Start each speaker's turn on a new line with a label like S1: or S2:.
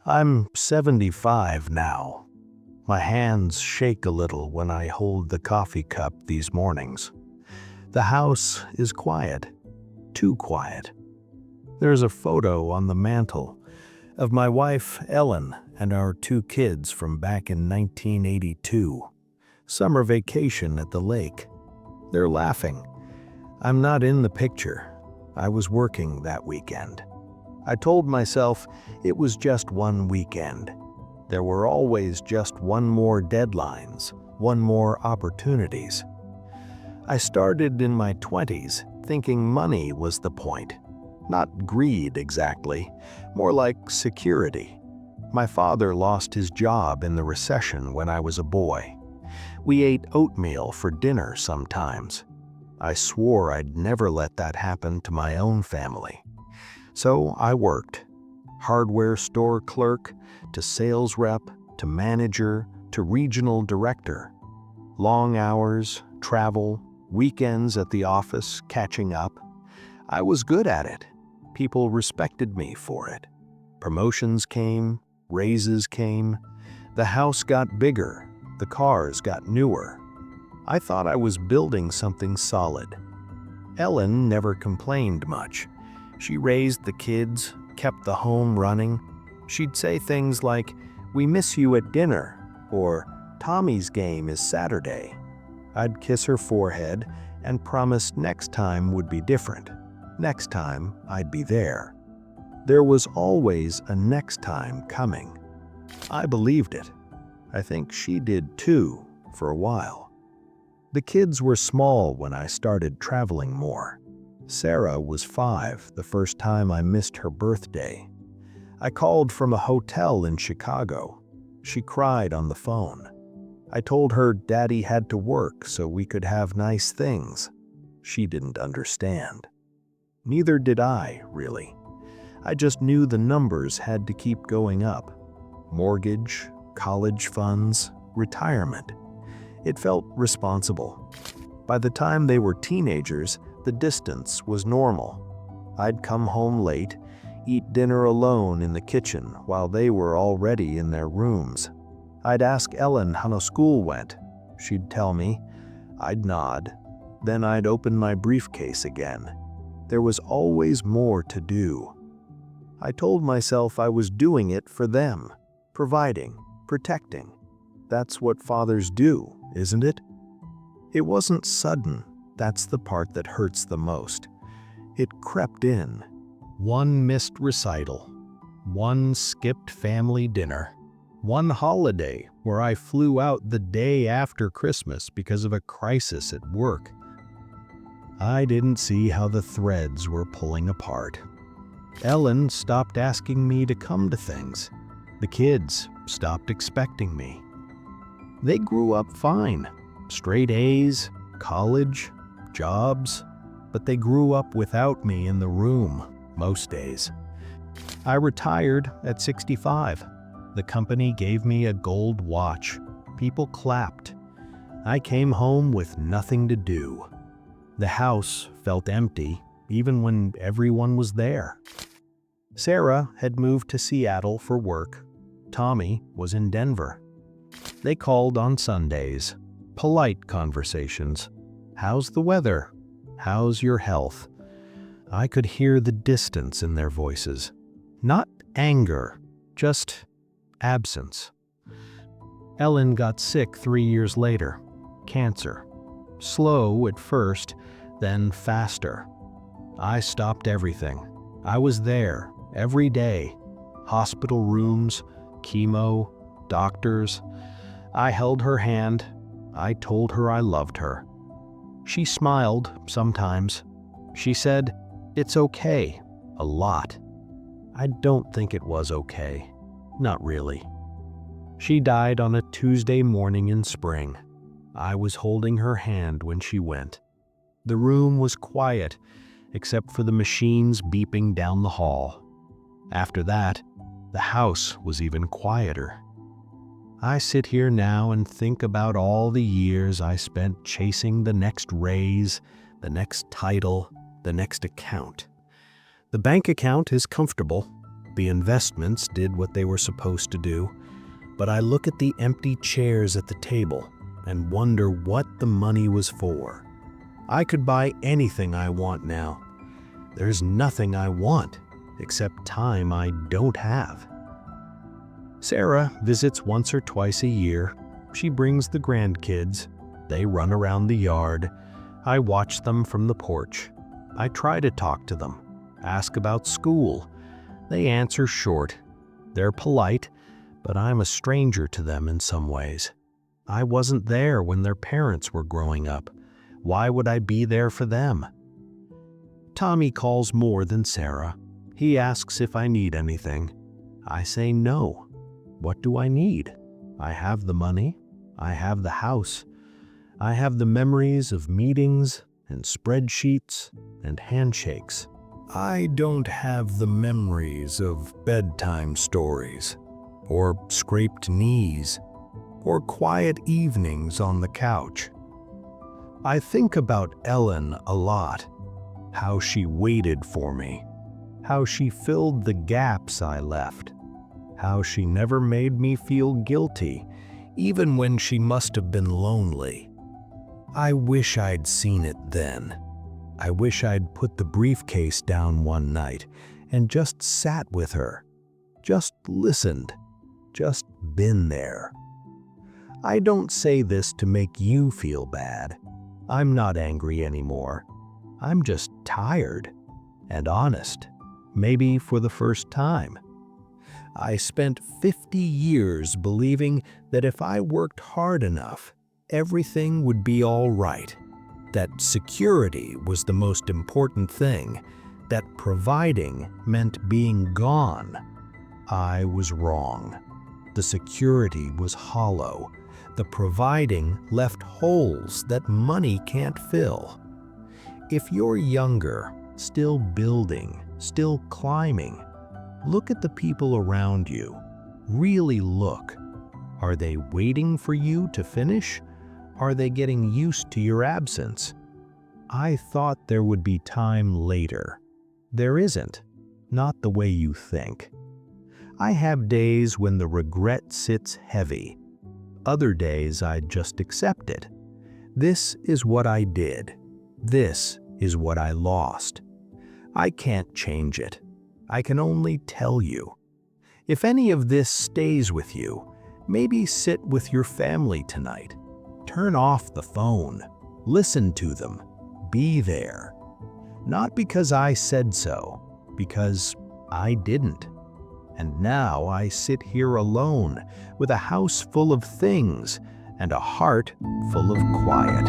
S1: I'm 75 now. My hands shake a little when I hold the coffee cup these mornings. The house is quiet, too quiet. There's a photo on the mantel of my wife, Ellen, and our 2 kids from back in 1982. Summer vacation at the lake. They're laughing. I'm not in the picture. I was working that weekend. I told myself it was just one weekend. There were always just one more deadlines, one more opportunities. I started in my 20s thinking money was the point. Not greed exactly, more like security. My father lost his job in the recession when I was a boy. We ate oatmeal for dinner sometimes. I swore I'd never let that happen to my own family. So I worked. Hardware store clerk, to sales rep, to manager, to regional director. Long hours, travel, weekends at the office, catching up. I was good at it. People respected me for it. Promotions came, raises came. The house got bigger, the cars got newer. I thought I was building something solid. Ellen never complained much. She raised the kids, kept the home running. She'd say things like, "We miss you at dinner," or "Tommy's game is Saturday." I'd kiss her forehead and promise next time would be different. Next time I'd be there. There was always a next time coming. I believed it. I think she did too, for a while. The kids were small when I started traveling more. Sarah was 5 the first time I missed her birthday. I called from a hotel in Chicago. She cried on the phone. I told her Daddy had to work so we could have nice things. She didn't understand. Neither did I, really. I just knew the numbers had to keep going up. Mortgage, college funds, retirement. It felt responsible. By the time they were teenagers, the distance was normal. I'd come home late, eat dinner alone in the kitchen while they were already in their rooms. I'd ask Ellen how school went. She'd tell me. I'd nod. Then I'd open my briefcase again. There was always more to do. I told myself I was doing it for them, providing, protecting. That's what fathers do, isn't it? It wasn't sudden. That's the part that hurts the most. It crept in. One missed recital, one skipped family dinner, one holiday where I flew out the day after Christmas because of a crisis at work. I didn't see how the threads were pulling apart. Ellen stopped asking me to come to things. The kids stopped expecting me. They grew up fine. Straight A's, college, jobs, but they grew up without me in the room most days. I retired at 65. The company gave me a gold watch. People clapped. I came home with nothing to do. The house felt empty, even when everyone was there. Sarah had moved to Seattle for work. Tommy was in Denver. They called on Sundays. Polite conversations. How's the weather? How's your health? I could hear the distance in their voices. Not anger, just absence. Ellen got sick 3 years later. Cancer. Slow at first, then faster. I stopped everything. I was there every day. Hospital rooms, chemo, doctors. I held her hand. I told her I loved her. She smiled sometimes. She said, "It's okay," a lot. I don't think it was okay. Not really. She died on a Tuesday morning in spring. I was holding her hand when she went. The room was quiet, except for the machines beeping down the hall. After that, the house was even quieter. I sit here now and think about all the years I spent chasing the next raise, the next title, the next account. The bank account is comfortable, The investments did what they were supposed to do, but I look at the empty chairs at the table and wonder what the money was for. I could buy anything I want now. There's nothing I want except time I don't have. Sarah visits once or twice a year. She brings the grandkids. They run around the yard. I watch them from the porch. I try to talk to them, ask about school. They answer short. They're polite, but I'm a stranger to them in some ways. I wasn't there when their parents were growing up. Why would I be there for them? Tommy calls more than Sarah. He asks if I need anything. I say no. What do I need? I have the money. I have the house. I have the memories of meetings and spreadsheets and handshakes. I don't have the memories of bedtime stories, or scraped knees, or quiet evenings on the couch. I think about Ellen a lot, how she waited for me, how she filled the gaps I left, how she never made me feel guilty, even when she must have been lonely. I wish I'd seen it then. I wish I'd put the briefcase down one night and just sat with her, just listened, just been there. I don't say this to make you feel bad. I'm not angry anymore. I'm just tired and honest, maybe for the first time. I spent 50 years believing that if I worked hard enough, everything would be all right. That security was the most important thing, that providing meant being gone. I was wrong. The security was hollow. The providing left holes that money can't fill. If you're younger, still building, still climbing, look at the people around you. Really look. Are they waiting for you to finish? Are they getting used to your absence? I thought there would be time later. There isn't, not the way you think. I have days when the regret sits heavy. Other days I just accept it. This is what I did. This is what I lost. I can't change it. I can only tell you. If any of this stays with you, maybe sit with your family tonight. Turn off the phone. Listen to them. Be there. Not because I said so, because I didn't. And now I sit here alone with a house full of things and a heart full of quiet.